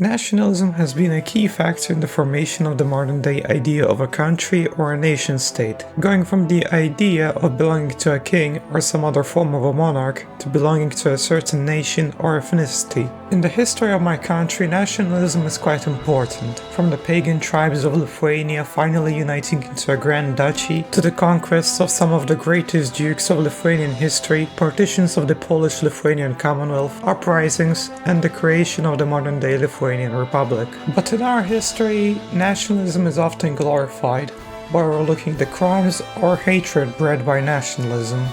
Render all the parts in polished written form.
Nationalism has been a key factor in the formation of the modern-day idea of a country or a nation-state, going from the idea of belonging to a king or some other form of a monarch to belonging to a certain nation or ethnicity. In the history of my country, nationalism is quite important, from the pagan tribes of Lithuania finally uniting into a grand duchy, to the conquests of some of the greatest dukes of Lithuanian history, partitions of the Polish-Lithuanian Commonwealth, uprisings, and the creation of the modern-day Lithuanian Republic. But in our history, nationalism is often glorified by overlooking the crimes or hatred bred by nationalism.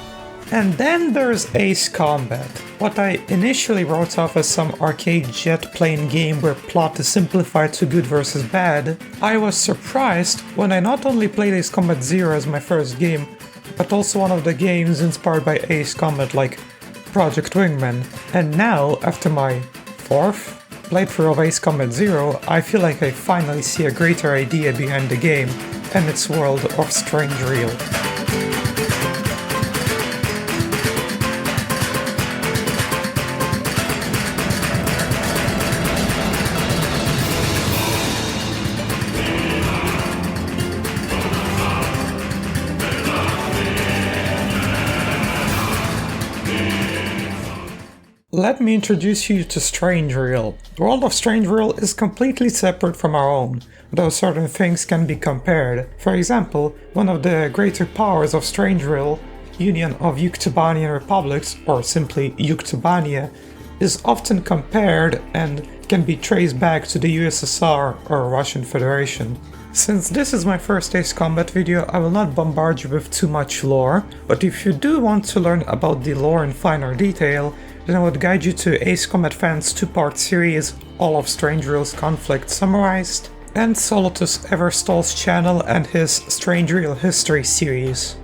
And then there's Ace Combat, what I initially wrote off as some arcade jet-plane game where plot is simplified to good versus bad. I was surprised when I not only played Ace Combat Zero as my first game, but also one of the games inspired by Ace Combat like Project Wingman. And now, after my fourth playthrough of Ace Combat Zero, I feel like I finally see a greater idea behind the game and its world of Strangereal. Let me introduce you to Strangereal. The world of Strangereal is completely separate from our own, though certain things can be compared. For example, one of the greater powers of Strangereal, Union of Yuktubanian Republics, or simply Yuktubania, is often compared and can be traced back to the USSR or Russian Federation. Since this is my first Ace Combat video, I will not bombard you with too much lore, but if you do want to learn about the lore in finer detail, then I would guide you to Ace Combat Fan's two-part series, all of Strangereal's conflict summarized, and Solotus Everstall's channel and his Strangereal History series.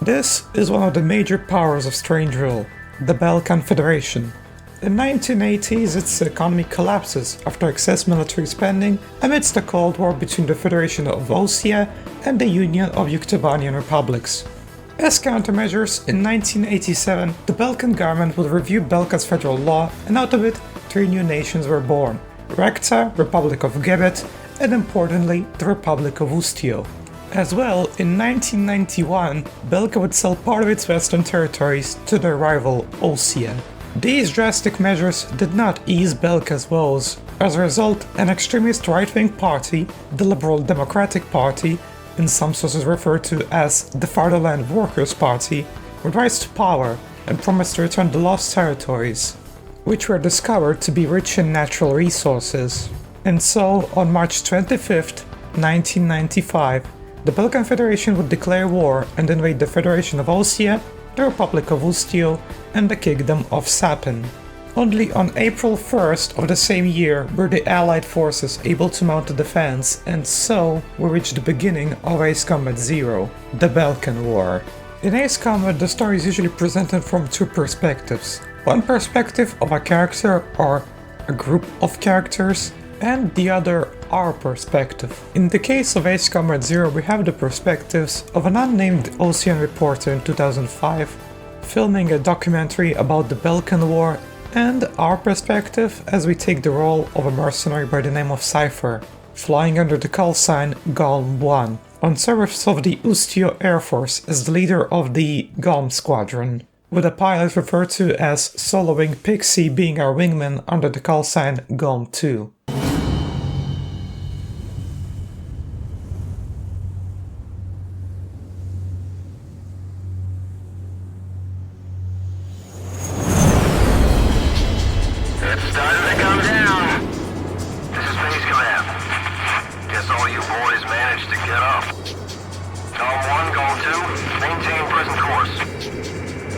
This is one of the major powers of Strangereal, the Belka Federation. In the 1980s, its economy collapses after excess military spending amidst a Cold War between the Federation of Austria and the Union of Yuktubanian Republics. As countermeasures, in 1987, the Belkan government would review Belka's federal law, and out of it, three new nations were born: Rekta, Republic of Gebet, and importantly, the Republic of Ustio. As well, in 1991, Belka would sell part of its western territories to their rival Austria. These drastic measures did not ease Belka's woes. As a result, an extremist right-wing party, the Liberal Democratic Party, in some sources referred to as the Fatherland Workers' Party, would rise to power and promise to return the lost territories, which were discovered to be rich in natural resources. And so, on March 25th, 1995, the Belkan Federation would declare war and invade the Federation of Austria, the Republic of Ustio, and the Kingdom of Sapin. Only on April 1st of the same year were the Allied forces able to mount a defense, and so we reached the beginning of Ace Combat Zero, the Balkan War. In Ace Combat, the story is usually presented from two perspectives. One perspective of a character or a group of characters, and the other our perspective. In the case of Ace Combat Zero, we have the perspectives of an unnamed Ocean reporter in 2005 filming a documentary about the Balkan War, and our perspective as we take the role of a mercenary by the name of Cypher, flying under the call sign Golem 1, on service of the Ustio Air Force as the leader of the Golem Squadron, with a pilot referred to as soloing Pixie being our wingman under the call sign Golem 2.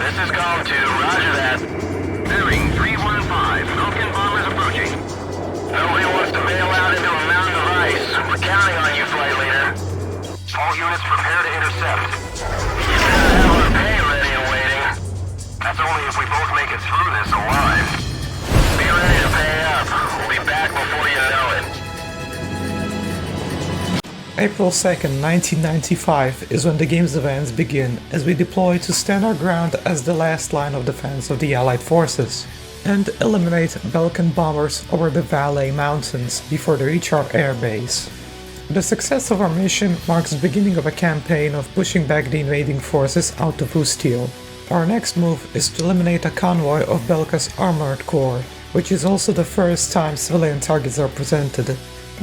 This is Golem 2, roger that. Bearing 315, Falcon bombers approaching. Nobody wants to bail out into a mountain of ice. We're counting on you, flight leader. All units prepare to intercept. You better have our pay ready and waiting. That's only if we both make it through this alive. Be ready to pay up. We'll be back before you know it. April 2nd, 1995 is when the game's events begin as we deploy to stand our ground as the last line of defense of the Allied forces and eliminate Belkan bombers over the Valais Mountains before they reach our airbase. The success of our mission marks the beginning of a campaign of pushing back the invading forces out of Ustio. Our next move is to eliminate a convoy of Belka's armored corps, which is also the first time civilian targets are presented.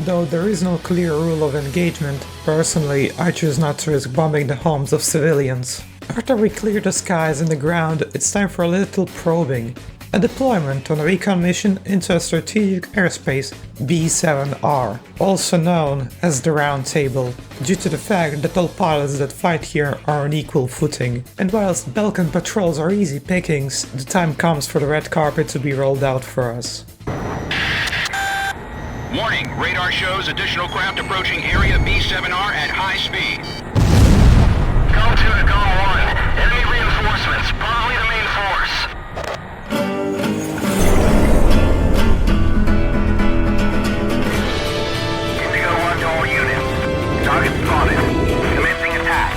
Though there is no clear rule of engagement, personally I choose not to risk bombing the homes of civilians. After we clear the skies and the ground, it's time for a little probing. A deployment on a recon mission into a strategic airspace B7R, also known as the Round Table, due to the fact that all pilots that fight here are on equal footing. And whilst Belkan patrols are easy pickings, the time comes for the red carpet to be rolled out for us. Warning, radar shows additional craft approaching area B7R at high speed. Go 2 to Go 1. Enemy reinforcements, probably the main force. Indigo 1 to all units. Target spotted. Commencing attack.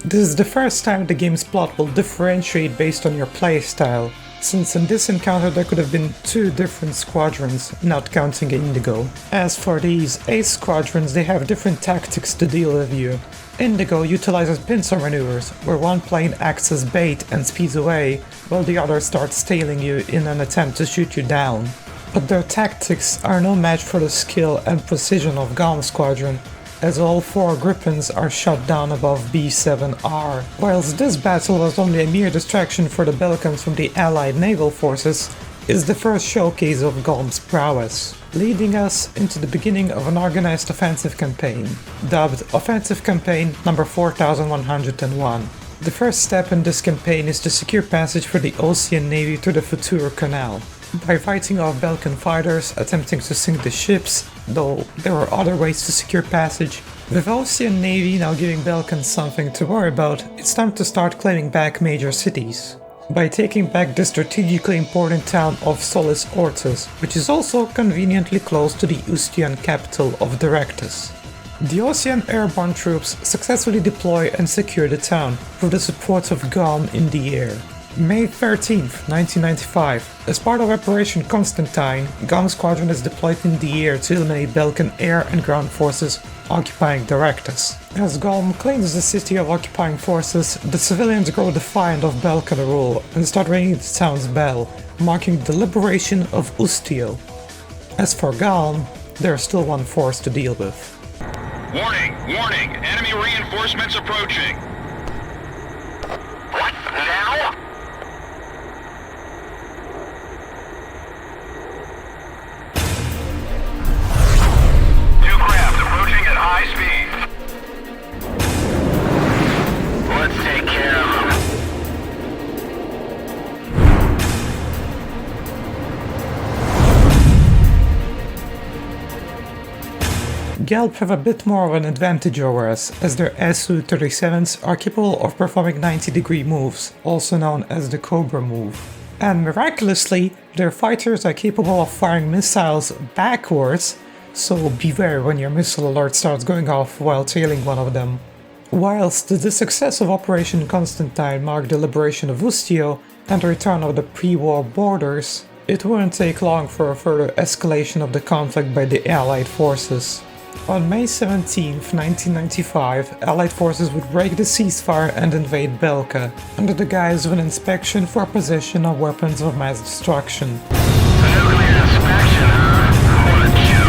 This is the first time the game's plot will differentiate based on your playstyle, since in this encounter there could have been 2 different squadrons, not counting Indigo. As for these Ace squadrons, they have different tactics to deal with you. Indigo utilizes pincer maneuvers, where one plane acts as bait and speeds away, while the other starts tailing you in an attempt to shoot you down. But their tactics are no match for the skill and precision of Galm squadron, as all 4 Gripens are shot down above B7R. Whilst this battle was only a mere distraction for the Belkans from the Allied naval forces, is the first showcase of Galm's prowess, leading us into the beginning of an organized offensive campaign, dubbed Offensive Campaign number 4101. The first step in this campaign is to secure passage for the Ocean Navy through the Futur Canal, by fighting off Belkan fighters attempting to sink the ships, though there are other ways to secure passage. With Ocean Navy now giving Belkan something to worry about, it's time to start claiming back major cities, by taking back the strategically important town of Solis Ortus, which is also conveniently close to the Ustian capital of Directus. The Ocean airborne troops successfully deploy and secure the town, through the support of Galm in the air. May 13th, 1995, as part of Operation Constantine, Galm Squadron is deployed in the air to eliminate Belkan air and ground forces occupying Directus. As Galm claims the city of occupying forces, the civilians grow defiant of Belkan rule and start ringing the town's bell, marking the liberation of Ustio. As for Galm, there is still one force to deal with. Warning, warning, enemy reinforcements approaching. What? Now? High speed. Let's take care of them. Gelb have a bit more of an advantage over us, as their Su-37s are capable of performing 90-degree moves, also known as the Cobra move. And miraculously, their fighters are capable of firing missiles backwards, so beware when your missile alert starts going off while tailing one of them. Whilst the success of Operation Constantine marked the liberation of Ustio and the return of the pre-war borders, it wouldn't take long for a further escalation of the conflict by the Allied forces. On May 17, 1995, Allied forces would break the ceasefire and invade Belka, under the guise of an inspection for possession of weapons of mass destruction. Nuclear inspection, huh? What a joke.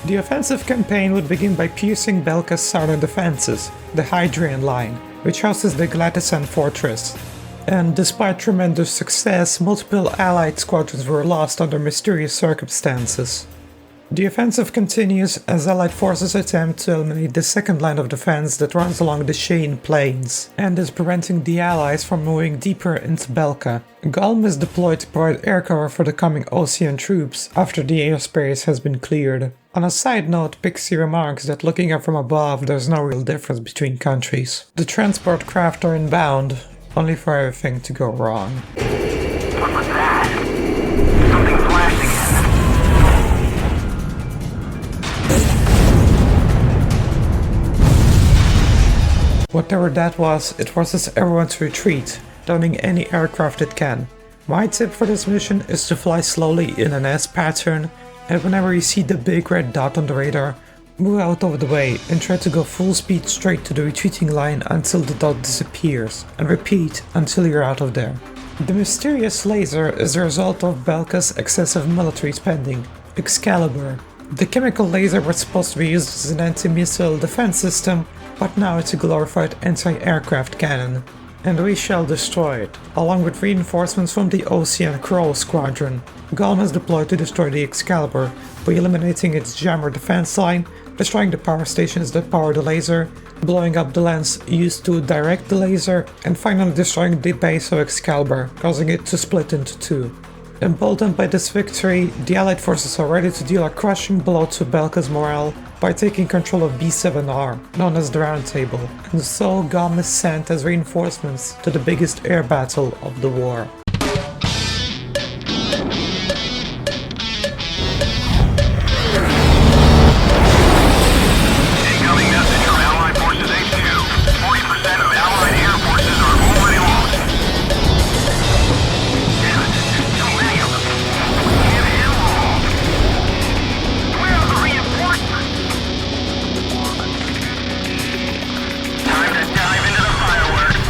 The offensive campaign would begin by piercing Belka's southern defenses, the Hydrian Line, which houses the Glatisan fortress. And despite tremendous success, multiple Allied squadrons were lost under mysterious circumstances. The offensive continues as Allied forces attempt to eliminate the second line of defense that runs along the Shane Plains, and is preventing the Allies from moving deeper into Belka. Galm is deployed to provide air cover for the coming Ocean troops after the airspace has been cleared. On a side note, Pixie remarks that looking up from above, there's no real difference between countries. The transport craft are inbound, only for everything to go wrong. What was that? Something flashed again. Whatever that was, it forces everyone to retreat, downing any aircraft it can. My tip for this mission is to fly slowly in an S pattern, and whenever you see the big red dot on the radar, move out of the way and try to go full speed straight to the retreating line until the dot disappears, and repeat until you're out of there. The mysterious laser is the result of Belka's excessive military spending, Excalibur. The chemical laser was supposed to be used as an anti-missile defense system, but now it's a glorified anti-aircraft cannon. And we shall destroy it, along with reinforcements from the Ocean Crow Squadron. Galm is deployed to destroy the Excalibur by eliminating its jammer defense line, destroying the power stations that power the laser, blowing up the lens used to direct the laser, and finally destroying the base of Excalibur, causing it to split into two. Emboldened by this victory, the Allied forces are ready to deal a crushing blow to Belka's morale by taking control of B7R, known as the Round Table, and so Galm is sent as reinforcements to the biggest air battle of the war. Incoming message from Allied Forces HQ. 40% of Allied air forces are already lost. Damn it, there's too many of them. We can't handle them all. Where are the reinforcements? Time to dive into the fireworks.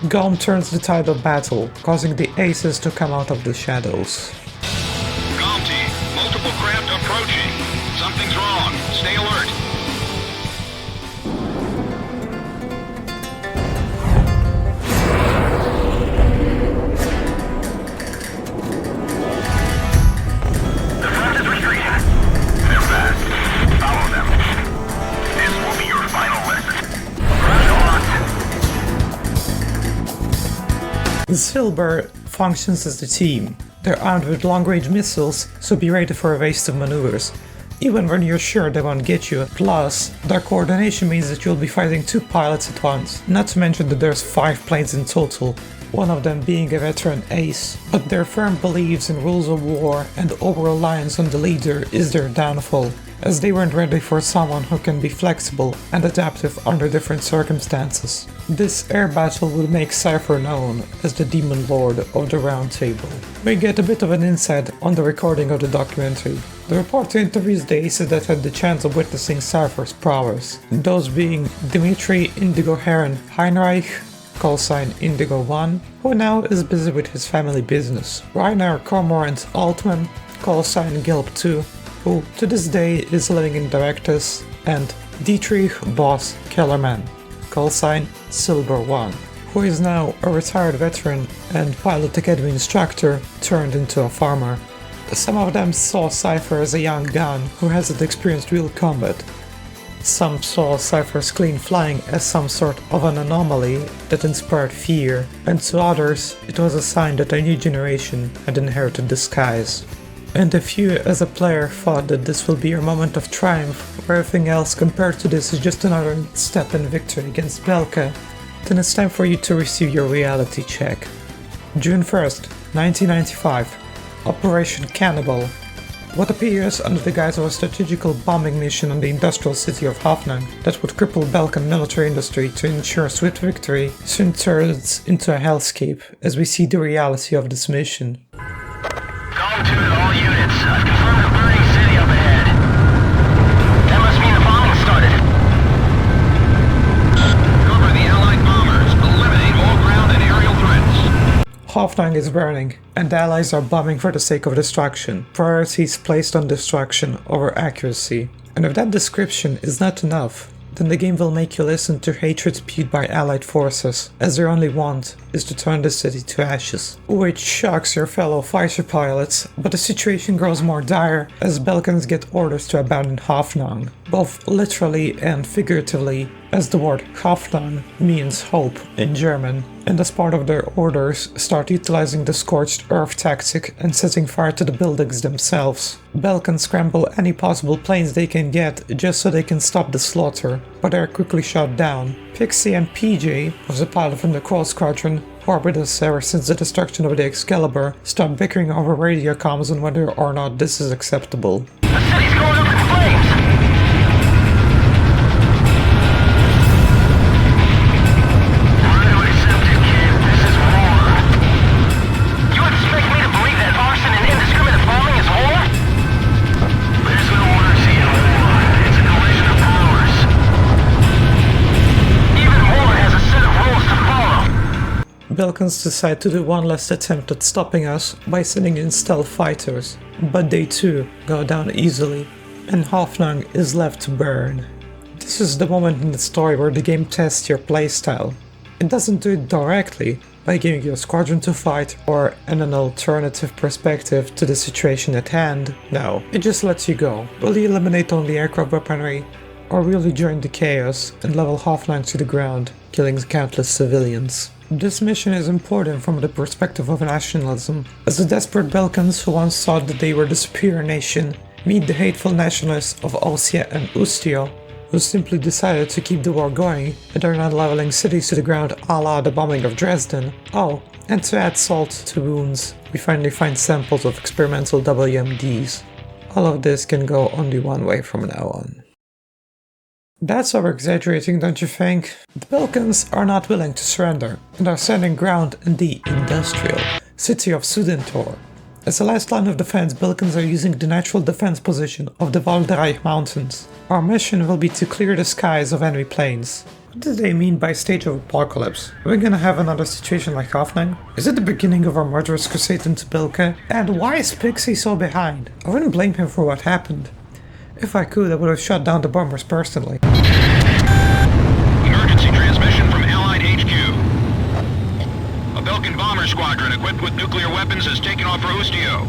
Galm turns the tide of battle, causing the aces to come out of the shadows. Calm team, multiple craft approaching. Something's wrong. Stay alert. The front is retreating. They're fast. Follow them. This will be your final lesson. Round locked. Silver functions as the team. They're armed with long-range missiles, so be ready for evasive maneuvers, even when you're sure they won't get you. Plus, their coordination means that you'll be fighting two pilots at once, not to mention that there's 5 planes in total, one of them being a veteran ace. But their firm beliefs in rules of war and over-reliance on the leader is their downfall, as they weren't ready for someone who can be flexible and adaptive under different circumstances. This air battle will make Cypher known as the Demon Lord of the Round Table. We get a bit of an insight on the recording of the documentary. The reporter interviews the aces that had the chance of witnessing Cypher's prowess, those being Dimitri Indigo Heron Heinreich, callsign Indigo 1, who now is busy with his family business, Rainer Cormorant Altman, callsign Gilb 2, who to this day is living in Directus, and Dietrich Boss Kellerman, callsign Silver 1, who is now a retired veteran and pilot academy instructor turned into a farmer. Some of them saw Cypher as a young gun who hasn't experienced real combat. Some saw Cypher's clean flying as some sort of an anomaly that inspired fear, and to others it was a sign that a new generation had inherited the skies. And if you as a player thought that this will be your moment of triumph, where everything else compared to this is just another step in victory against Belka, then it's time for you to receive your reality check. June 1st, 1995. Operation Cannibal. What appears under the guise of a strategical bombing mission on the industrial city of Hoffnung that would cripple Belkan military industry to ensure swift victory soon turns into a hellscape as we see the reality of this mission. Calm to all units. I've confirmed a burning city up ahead. That must mean the bombing started. Cover the Allied bombers. Eliminate all ground and aerial threats. Hoffnung is burning, and the allies are bombing for the sake of destruction. Priorities placed on destruction over accuracy. And if that description is not enough, then the game will make you listen to hatred spewed by allied forces, as their only want is to turn the city to ashes. Which shocks your fellow fighter pilots, but the situation grows more dire as Belkans get orders to abandon Hoffnung. both literally and figuratively, as the word Hoffnung means hope in German, and as part of their orders start utilizing the scorched earth tactic and setting fire to the buildings themselves. Belka scramble any possible planes they can get just so they can stop the slaughter, but they are quickly shot down. Pixie and PJ, was a pilot from the Crow Squadron, who are with us ever since the destruction of the Excalibur, start bickering over radio comms on whether or not this is acceptable. The city's going up in flames! Try to accept it, kid. This is war. You expect me to believe that arson and indiscriminate bombing is war? There's no mercy in war. It's a collision of powers. Even war has a set of rules to follow. Belkans decide to do one last attempt at stopping us by sending in stealth fighters, but they too go down easily, and Hoffnung is left to burn. This is the moment in the story where the game tests your playstyle. It doesn't do it directly, by giving you a squadron to fight or an alternative perspective to the situation at hand. No, it just lets you go. Will you eliminate only aircraft weaponry, or will you join the chaos and level Hoffnung to the ground, killing countless civilians? This mission is important from the perspective of nationalism, as the desperate Belkans who once thought that they were the superior nation meet the hateful nationalists of Ustio and Ustio, who simply decided to keep the war going and are now leveling cities to the ground a la the bombing of Dresden. Oh, and to add salt to wounds, we finally find samples of experimental WMDs. All of this can go only one way from now on. That's over-exaggerating, don't you think? The Belkans are not willing to surrender, and are standing ground in the industrial city of Sudentor. As the last line of defense, Belkans are using the natural defense position of the Waldreich Mountains. Our mission will be to clear the skies of enemy planes. What do they mean by stage of apocalypse? Are we gonna have another situation like Hoffnung? Is it the beginning of our murderous crusade into Belka? And why is Pixie so behind? I wouldn't blame him for what happened. If I could, I would have shot down the bombers personally. Emergency transmission from Allied HQ. A Belkan bomber squadron equipped with nuclear weapons has taken off for Ustio.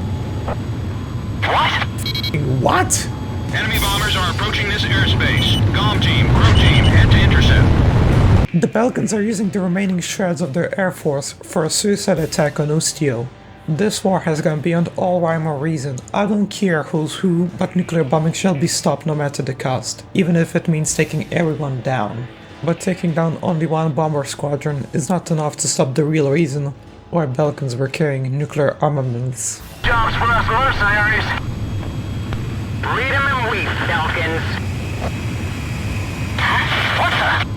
What? Enemy bombers are approaching this airspace. GOM team, crew team, head to intercept. The Belkans are using the remaining shreds of their air force for a suicide attack on Ustio. This war has gone beyond all rhyme or reason. I don't care who's who, but nuclear bombing shall be stopped no matter the cost, even if it means taking everyone down. But taking down only one bomber squadron is not enough to stop the real reason why Belkans were carrying nuclear armaments. Jobs for us mercenaries. Read 'em and weep, Belkans. What the?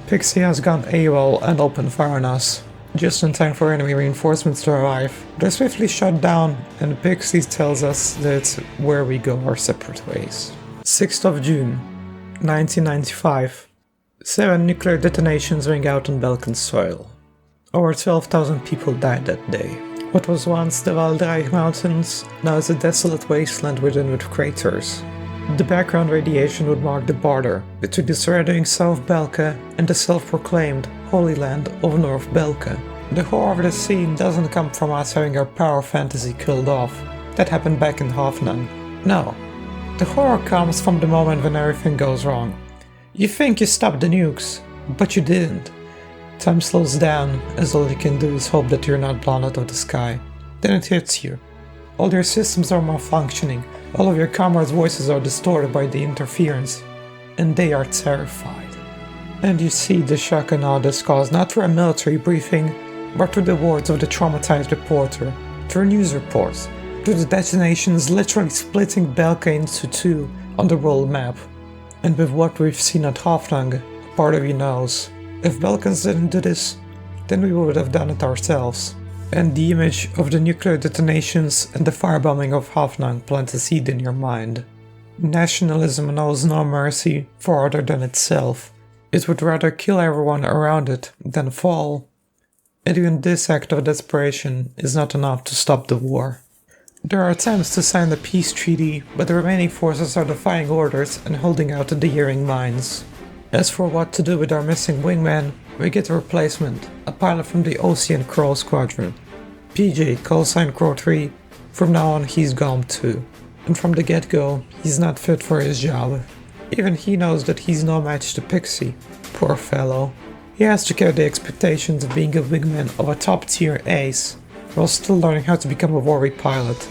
Pixie has gone AWOL and opened fire on us, just in time for enemy reinforcements to arrive. They're swiftly shot down, and Pixie tells us that where we go our separate ways. 6th of June, 1995. 7 nuclear detonations ring out on Belkan soil. Over 12,000 people died that day. What was once the Waldreich Mountains now is a desolate wasteland ridden with craters. The background radiation would mark the border between the surrounding South Belka and the self-proclaimed Holy Land of North Belka. The horror of the scene doesn't come from us having our power fantasy killed off. That happened back in Hoffnung. No. The horror comes from the moment when everything goes wrong. You think you stopped the nukes, but you didn't. Time slows down, as all you can do is hope that you're not blown out of the sky. Then it hits you. All your systems are malfunctioning, all of your comrades' voices are distorted by the interference, and they are terrified. And you see the shock and awe that's caused not through a military briefing, but through the words of the traumatized reporter, through news reports, through the detonations literally splitting Belka into two on the world map. And with what we've seen at Hoffnung, a part of you knows, if Belkans didn't do this, then we would have done it ourselves. And the image of the nuclear detonations and the firebombing of Hoffnung plant a seed in your mind. Nationalism knows no mercy for other than itself. It would rather kill everyone around it than fall. And even this act of desperation is not enough to stop the war. There are attempts to sign the peace treaty, but the remaining forces are defying orders and holding out in the hearing mines. As for what to do with our missing wingman, we get a replacement, a pilot from the Ocean Crow Squadron. PJ, callsign Crow 3, from now on he's GOM too. And from the get-go, he's not fit for his job. Even he knows that he's no match to Pixie. Poor fellow. He has to carry the expectations of being a wingman of a top-tier ace, while still learning how to become a warrior pilot.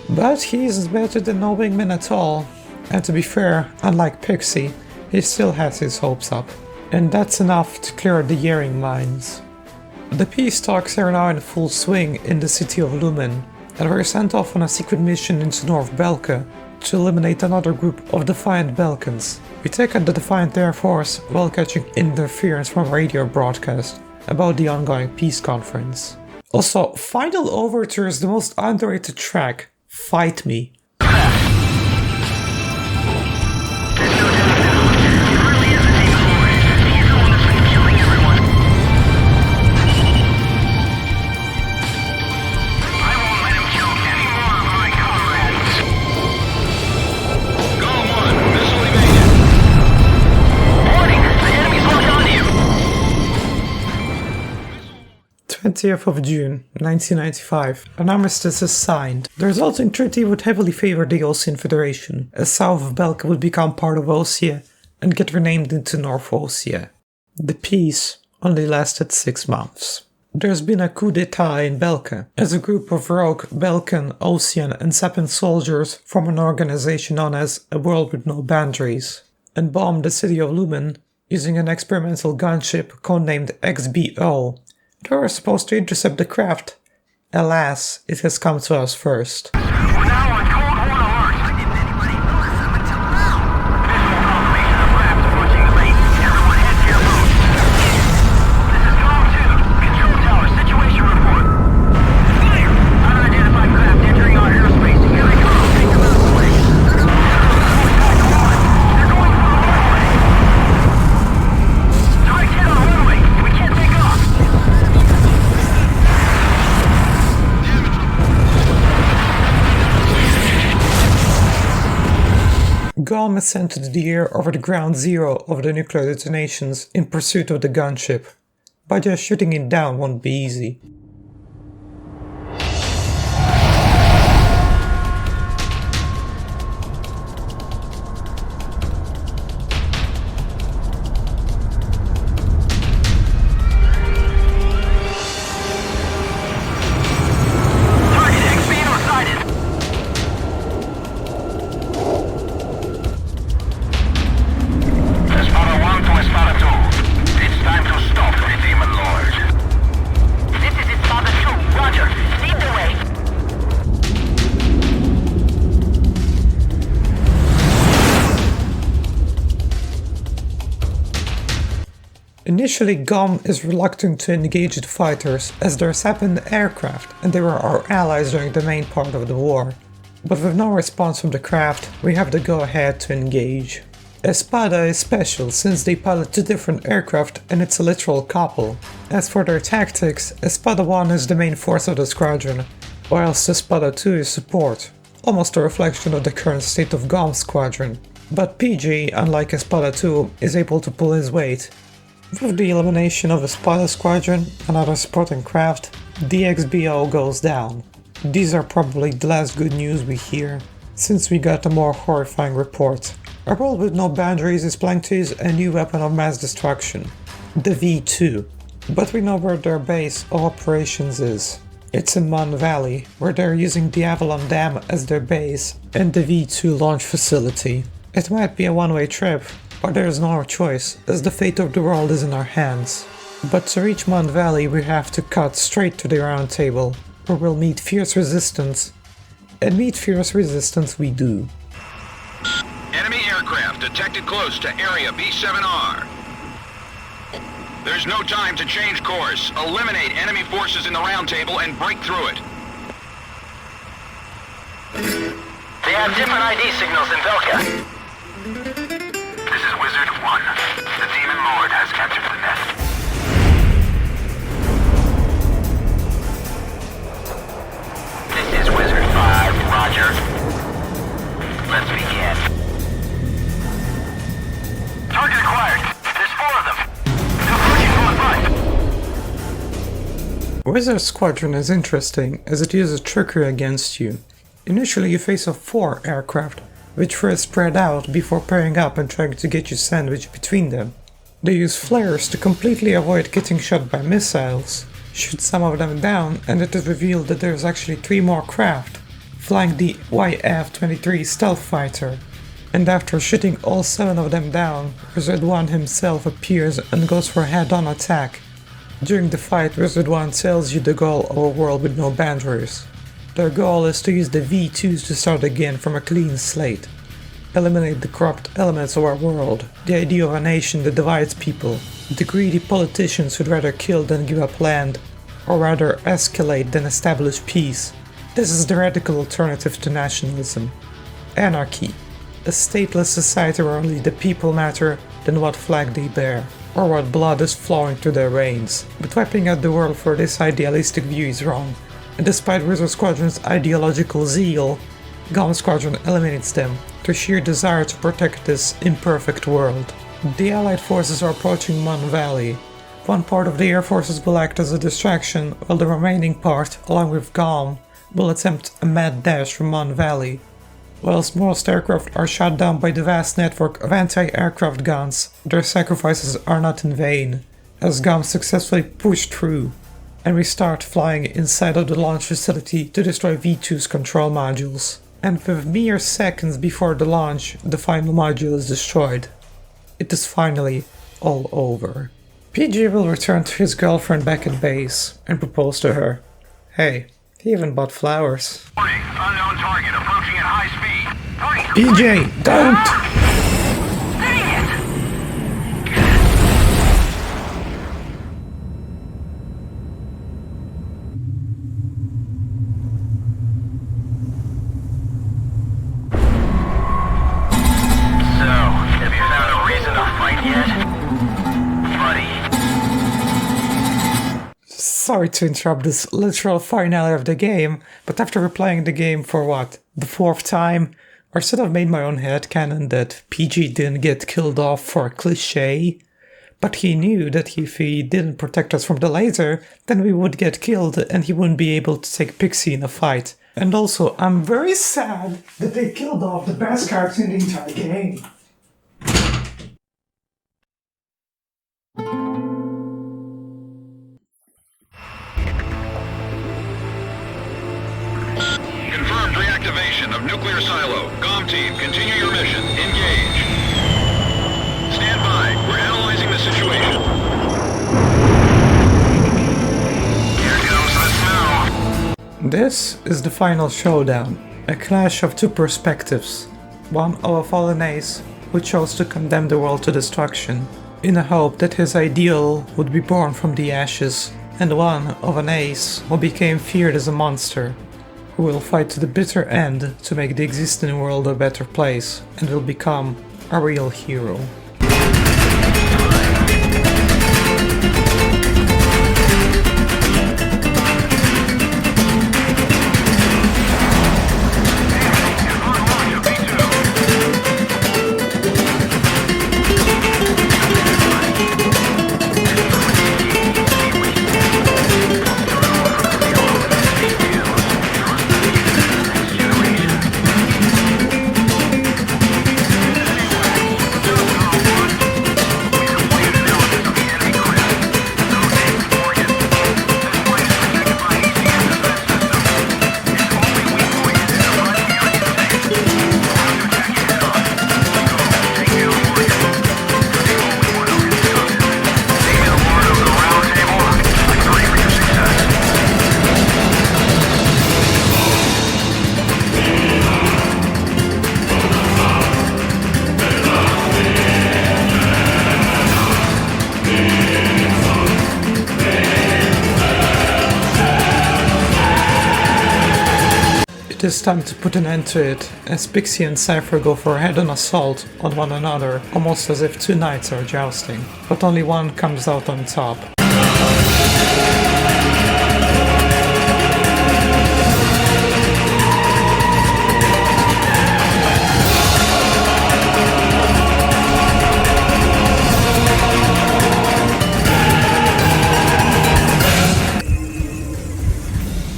But he's better than no wingman at all. And to be fair, unlike Pixie, he still has his hopes up. And that's enough to clear the hearing mines. The peace talks are now in full swing in the city of Lumen, and we're sent off on a secret mission into North Belka to eliminate another group of Defiant Belkans. We take out the Defiant Air Force while catching interference from a radio broadcast about the ongoing peace conference. Also, Final Overture is the most underrated track. Fight Me. Of June 1995, an armistice is signed. The resulting treaty would heavily favor the Ocean Federation, as south of Belka would become part of Osea and get renamed into North Osea. The peace only lasted 6 months. There's been a coup d'etat in Belka, as a group of rogue Belkan, Ocean and Sapin soldiers form an organization known as A World With No Boundaries, and bomb the city of Lumen using an experimental gunship codenamed XBO. They were supposed to intercept the craft. Alas, it has come to us first. We're now on Cold War alert. Why didn't anybody notice them until now? Visual confirmation of craft approaching the lake. Everyone head to your boat. This is Calm 2. Control tower, situation report. Fire! Unidentified craft entering our airspace. Here they come. Take them out of the way. They're going for the runway. Strike hit on the runway. We can't take off. GOM is sent to the air over the ground zero of the nuclear detonations in pursuit of the gunship, but just shooting it down won't be easy. Initially, GOM is reluctant to engage the fighters as they're Sapin aircraft and they were our allies during the main part of the war. But with no response from the craft, we have the go-ahead to engage. Espada is special since they pilot two different aircraft and it's a literal couple. As for their tactics, Espada 1 is the main force of the squadron, whilst Espada 2 is support, almost a reflection of the current state of GOM's squadron. But PG, unlike Espada 2, is able to pull his weight. With the elimination of Espada squadron and other supporting craft, the XBO goes down. These are probably the last good news we hear, since we got a more horrifying report. A World With No Boundaries is planning to use a new weapon of mass destruction, the V2, but we know where their base of operations is. It's in Mon Valley, where they're using the Avalon Dam as their base and the V2 launch facility. It might be a one-way trip, but there is no choice, as the fate of the world is in our hands. But to reach Mon Valley we have to cut straight to the round table, where we'll meet fierce resistance. And meet fierce resistance we do. Enemy aircraft detected close to area B7R. There's no time to change course. Eliminate enemy forces in the round table and break through it. They have different ID signals in Belka. This is Wizard 1. The Demon Lord has captured the nest. This is Wizard 5, Roger. Let's begin. Target acquired. There's 4 of them. Approaching 4-5. Wizard Squadron is interesting as it uses trickery against you. Initially you face off 4 aircraft, which first spread out before pairing up and trying to get you sandwiched between them. They use flares to completely avoid getting shot by missiles, shoot some of them down, and it is revealed that there's actually 3 more craft, flying the YF-23 stealth fighter. And after shooting all 7 of them down, Wizard 1 himself appears and goes for a head-on attack. During the fight, Wizard 1 tells you the goal of a world with no boundaries. Their goal is to use the V2s to start again from a clean slate. Eliminate the corrupt elements of our world, the idea of a nation that divides people, the greedy politicians who'd rather kill than give up land, or rather escalate than establish peace. This is the radical alternative to nationalism. Anarchy. A stateless society where only the people matter than what flag they bear, or what blood is flowing through their veins. But wiping out the world for this idealistic view is wrong. And despite Wizard Squadron's ideological zeal, Gom Squadron eliminates them through sheer desire to protect this imperfect world. The Allied forces are approaching Mon Valley. One part of the air forces will act as a distraction, while the remaining part, along with Gom, will attempt a mad dash from Mon Valley. Whilst most aircraft are shot down by the vast network of anti-aircraft guns, their sacrifices are not in vain, as Gom successfully push through and restart flying inside of the launch facility to destroy V2's control modules. And with mere seconds before the launch, the final module is destroyed. It is finally all over. PG will return to his girlfriend back at base and propose to her. Hey, he even bought flowers. Unknown target approaching at high speed. PJ, don't! Dang it! So, have you found a reason to fight yet? Buddy. Sorry to interrupt this literal finale of the game, but after replaying the game for what, the 4th time, I sort of made my own headcanon that PG didn't get killed off for a cliché, but he knew that if he didn't protect us from the laser, then we would get killed and he wouldn't be able to take Pixie in a fight. And also, I'm very sad that they killed off the best character in the entire game. Confirmed reactivation of nuclear silo. GOM team, continue your mission. Engage. Stand by. We're analyzing the situation. Here comes the snow. This is the final showdown, a clash of 2 perspectives. One of a fallen ace who chose to condemn the world to destruction, in the hope that his ideal would be born from the ashes, and one of an ace who became feared as a monster, who will fight to the bitter end to make the existing world a better place, and will become a real hero. This time to put an end to it, as Pixie and Cypher go for a head-on assault on one another, almost as if two knights are jousting, but only one comes out on top.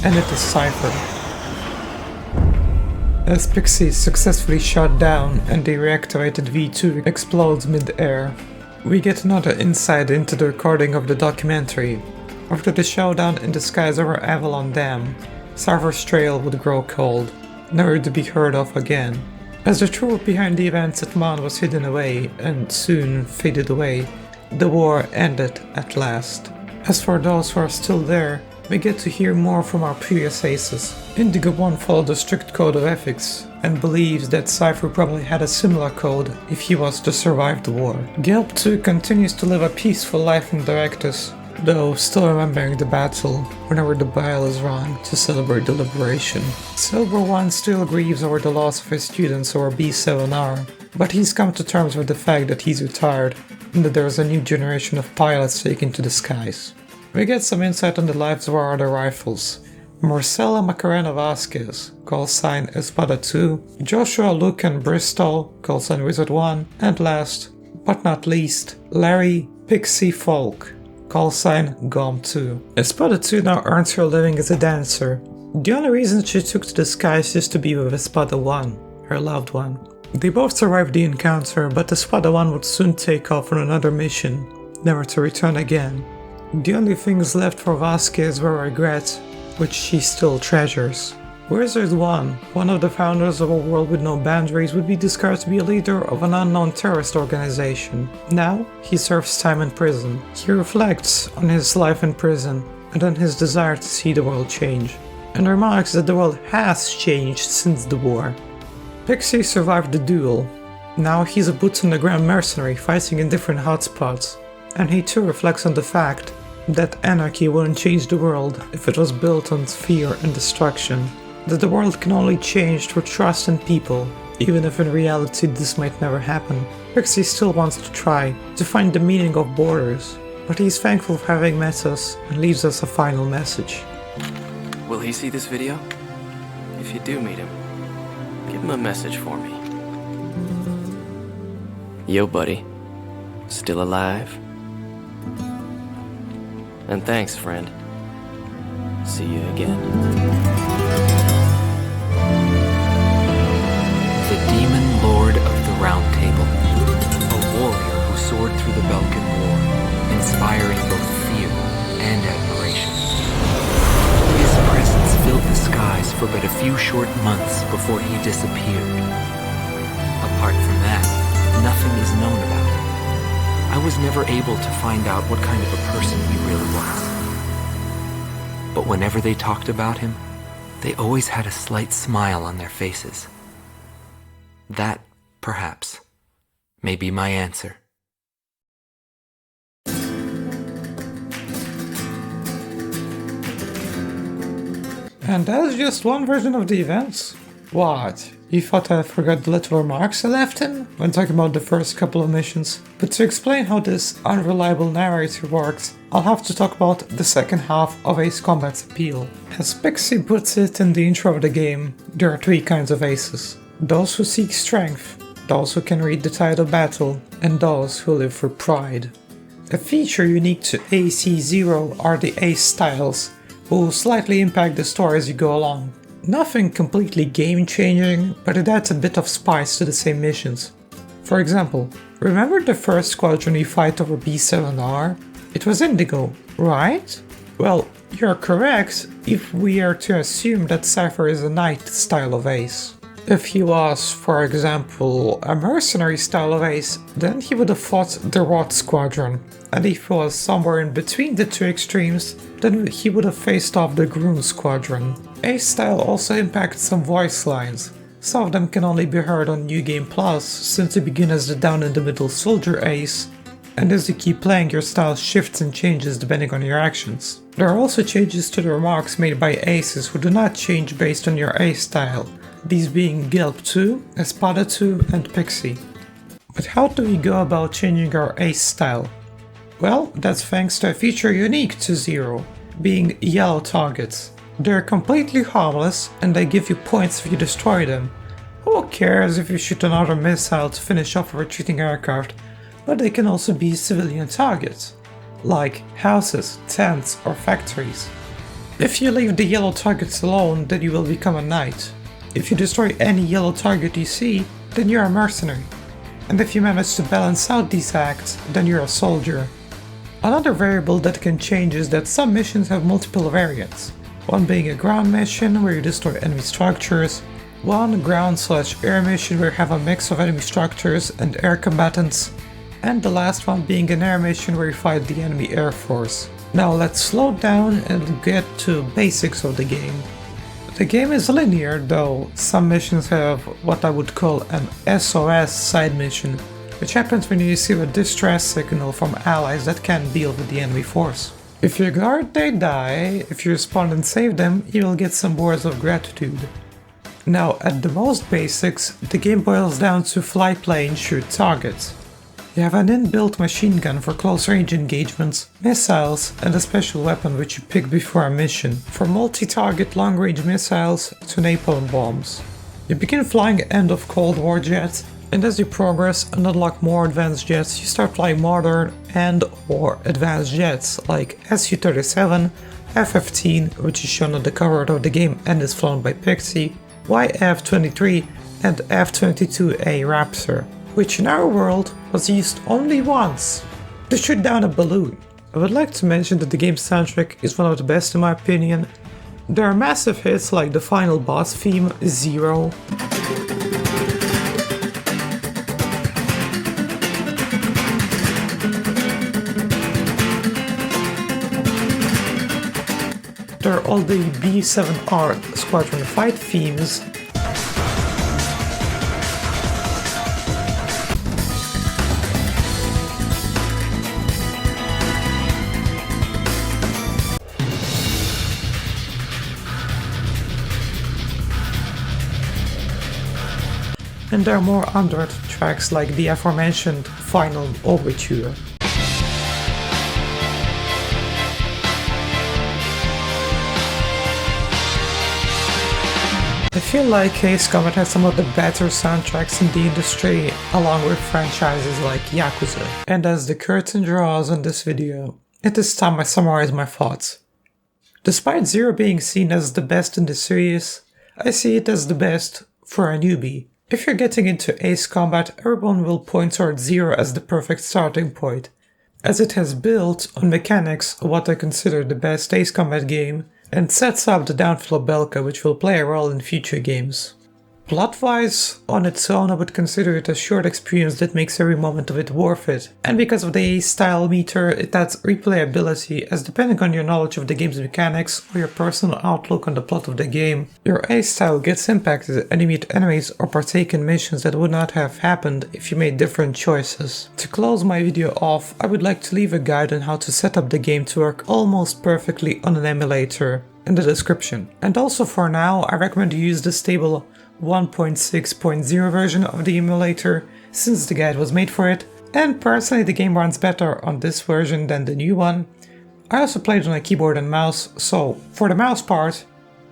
And it is Cypher. As Pixie is successfully shot down and the reactivated V2 explodes mid-air, we get another insight into the recording of the documentary. After the showdown in the skies over Avalon Dam, Cypher's trail would grow cold, never to be heard of again. As the truth behind the events at Mon was hidden away and soon faded away, the war ended at last. As for those who are still there, we get to hear more from our previous aces. Indigo 1 followed a strict code of ethics, and believes that Cypher probably had a similar code if he was to survive the war. Gilb 2 continues to live a peaceful life in Directus, though still remembering the battle whenever the bell is rung to celebrate the liberation. Silver 1 still grieves over the loss of his students over B7R, but he's come to terms with the fact that he's retired and that there is a new generation of pilots taken to the skies. We get some insight on the lives of our other rifles. Marcela Macarena Vasquez, call sign Espada 2, Joshua Luke and Bristol, call sign Wizard 1, and last, but not least, Larry Pixie Folk, call sign Gom 2. Espada 2 now earns her living as a dancer. The only reason she took to the skies is to be with Espada 1, her loved one. They both survived the encounter, but Espada 1 would soon take off on another mission, never to return again. The only things left for Vasquez were regrets, which she still treasures. Wizard 1, one of the founders of a world with no boundaries, would be discovered to be a leader of an unknown terrorist organization. Now, he serves time in prison. He reflects on his life in prison and on his desire to see the world change, and remarks that the world has changed since the war. Pixie survived the duel. Now he's a boots-on-the-ground mercenary fighting in different hotspots, and he too reflects on the fact that anarchy wouldn't change the world if it was built on fear and destruction, that the world can only change through trust in people, even if in reality this might never happen. Pixie still wants to try to find the meaning of borders, but he's thankful for having met us and leaves us a final message. Will he see this video? If you do meet him, give him a message for me. Yo, buddy. Still alive? And thanks, friend. See you again. The Demon Lord of the Round Table. A warrior who soared through the Belkan War, inspiring both fear and admiration. His presence filled the skies for but a few short months before he disappeared. Apart from that, nothing is known about him. I was never able to find out what kind of a person he really was. But whenever they talked about him, they always had a slight smile on their faces. That, perhaps, may be my answer. And that's just one version of the events. What? You thought I forgot the little remarks I left in when talking about the first couple of missions? But to explain how this unreliable narrator works, I'll have to talk about the second half of Ace Combat's appeal. As Pixie puts it in the intro of the game, there are three kinds of aces. Those who seek strength, those who can read the tide of battle, and those who live for pride. A feature unique to AC0 are the ace styles, who will slightly impact the story as you go along. Nothing completely game-changing, but it adds a bit of spice to the same missions. For example, remember the first squadron we fight over B7R? It was Indigo, right? Well, you're correct if we are to assume that Cypher is a knight style of ace. If he was, for example, a mercenary style of ace, then he would have fought the Rot Squadron, and if he was somewhere in between the two extremes, then he would have faced off the Groom Squadron. Ace style also impacts some voice lines. Some of them can only be heard on New Game Plus, since you begin as the down-in-the-middle soldier ace, and as you keep playing your style shifts and changes depending on your actions. There are also changes to the remarks made by aces who do not change based on your ace style, these being Gilp 2, Espada 2 and Pixie. But how do we go about changing our ace style? Well, that's thanks to a feature unique to Zero, being yellow targets. They're completely harmless and they give you points if you destroy them. Who cares if you shoot another missile to finish off a retreating aircraft, but they can also be civilian targets, like houses, tents or factories. If you leave the yellow targets alone, then you will become a knight. If you destroy any yellow target you see, then you're a mercenary. And if you manage to balance out these acts, then you're a soldier. Another variable that can change is that some missions have multiple variants. One being a ground mission where you destroy enemy structures, one ground/air mission where you have a mix of enemy structures and air combatants, and the last one being an air mission where you fight the enemy air force. Now let's slow down and get to basics of the game. The game is linear, though some missions have what I would call an SOS side mission, which happens when you receive a distress signal from allies that can't deal with the enemy force. If you ignore it, they die. If you respond and save them, you will get some words of gratitude. Now, at the most basics, the game boils down to fly, plane, shoot targets. You have an inbuilt machine gun for close-range engagements, missiles, and a special weapon which you pick before a mission, from multi-target long-range missiles to napalm bombs. You begin flying end of Cold War jets, and as you progress and unlock more advanced jets, you start flying modern and/or advanced jets like Su-37, F-15, which is shown on the cover of the game and is flown by Pixie, YF-23 and F-22A Raptor, which in our world was used only once to shoot down a balloon. I would like to mention that the game's soundtrack is one of the best in my opinion. There are massive hits like the final boss theme, Zero, there are all the B7R Squadron fight themes, and there are more underrated tracks like the aforementioned Final Overture. I feel like Ace Combat has some of the better soundtracks in the industry, along with franchises like Yakuza. And as the curtain draws on this video, it is time I summarize my thoughts. Despite Zero being seen as the best in the series, I see it as the best for a newbie. If you're getting into Ace Combat, everyone will point towards Zero as the perfect starting point, as it has built on mechanics of what I consider the best Ace Combat game, and sets up the downfall of Belka, which will play a role in future games. Plot-wise, on its own I would consider it a short experience that makes every moment of it worth it, and because of the Ace style meter, it adds replayability, as depending on your knowledge of the game's mechanics or your personal outlook on the plot of the game, your Ace style gets impacted and you meet enemies or partake in missions that would not have happened if you made different choices. To close my video off, I would like to leave a guide on how to set up the game to work almost perfectly on an emulator in the description. And also for now, I recommend you use the stable 1.6.0 version of the emulator, since the guide was made for it, and personally the game runs better on this version than the new one. I also played on a keyboard and mouse, so for the mouse part,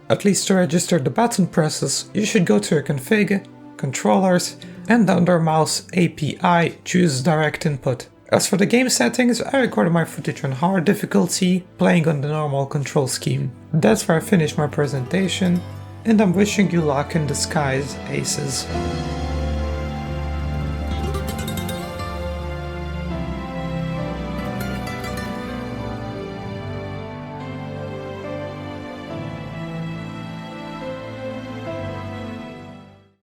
at least to register the button presses, you should go to your config, controllers, and under mouse API choose direct input. As for the game settings, I recorded my footage on hard difficulty, playing on the normal control scheme. That's where I finished my presentation, and I'm wishing you luck in the skies, aces.